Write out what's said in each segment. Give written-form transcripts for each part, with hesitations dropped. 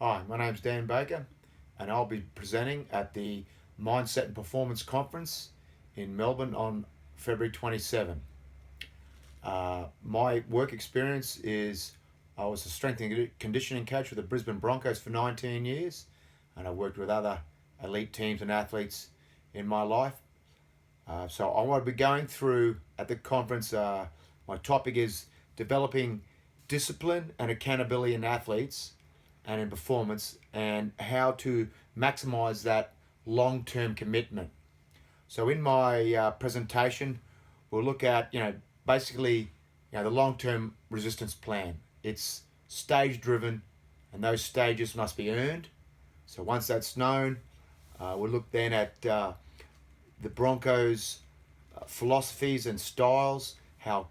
Hi, my name's Dan Baker, and I'll be presenting at the Mindset and Performance Conference in Melbourne on February 27. My work experience is I was a strength and conditioning coach with the Brisbane Broncos for 19 years, and I worked with other elite teams and athletes in my life. So I want to be going through at the conference, my topic is developing discipline and accountability in athletes and in performance, and how to maximize that long-term commitment. So in my presentation, we'll look at basically the long-term resistance plan. It's stage driven, and those stages must be earned. So once that's known, we'll look then at the Broncos' philosophies and styles, how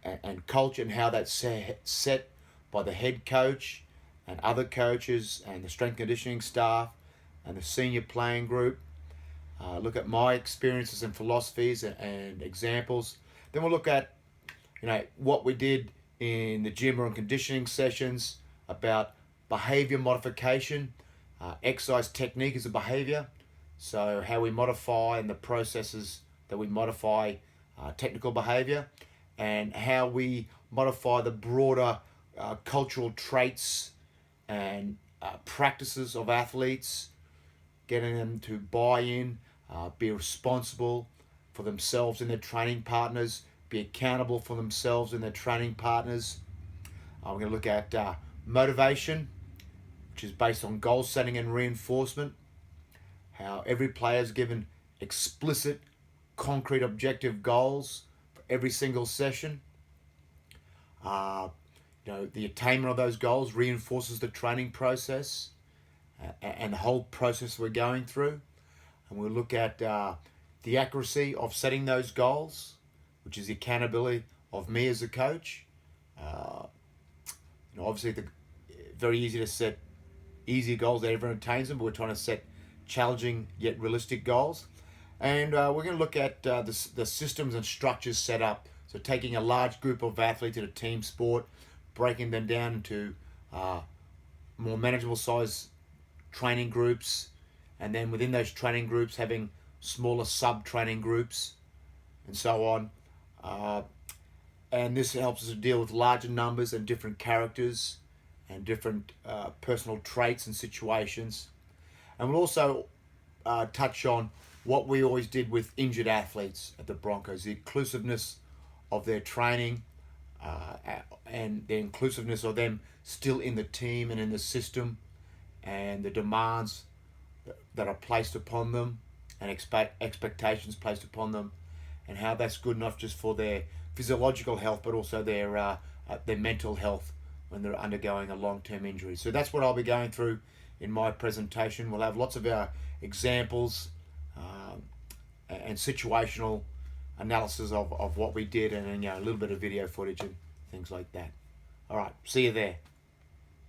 and culture, and how that's set by the head coach and other coaches and the strength conditioning staff and the senior playing group. Look at my experiences and philosophies and examples. Then we'll look at what we did in the gym or in conditioning sessions about behavior modification. Exercise technique is a behavior, so how we modify and the processes that we modify technical behavior, and how we modify the broader cultural traits and practices of athletes, getting them to buy in, be responsible for themselves and their training partners, be accountable for themselves and their training partners. We're going to look at motivation, which is based on goal setting and reinforcement, how every player is given explicit, concrete, objective goals for every single session. The attainment of those goals reinforces the training process and the whole process we're going through. And we'll look at the accuracy of setting those goals, which is the accountability of me as a coach. Obviously, very easy to set easy goals that everyone attains them, but we're trying to set challenging yet realistic goals. And we're going to look at the systems and structures set up. So taking a large group of athletes in a team sport, breaking them down into more manageable size training groups, and then within those training groups having smaller sub-training groups, and so on. And this helps us to deal with larger numbers and different characters and different personal traits and situations. And we'll also touch on what we always did with injured athletes at the Broncos, the inclusiveness of their training, and the inclusiveness of them still in the team and in the system, and the demands that are placed upon them and expectations placed upon them, and how that's good not just for their physiological health but also their mental health when they're undergoing a long-term injury. So that's what I'll be going through in my presentation. We'll have lots of examples and situational analysis of what we did, and a little bit of video footage and things like that. All right, see you there.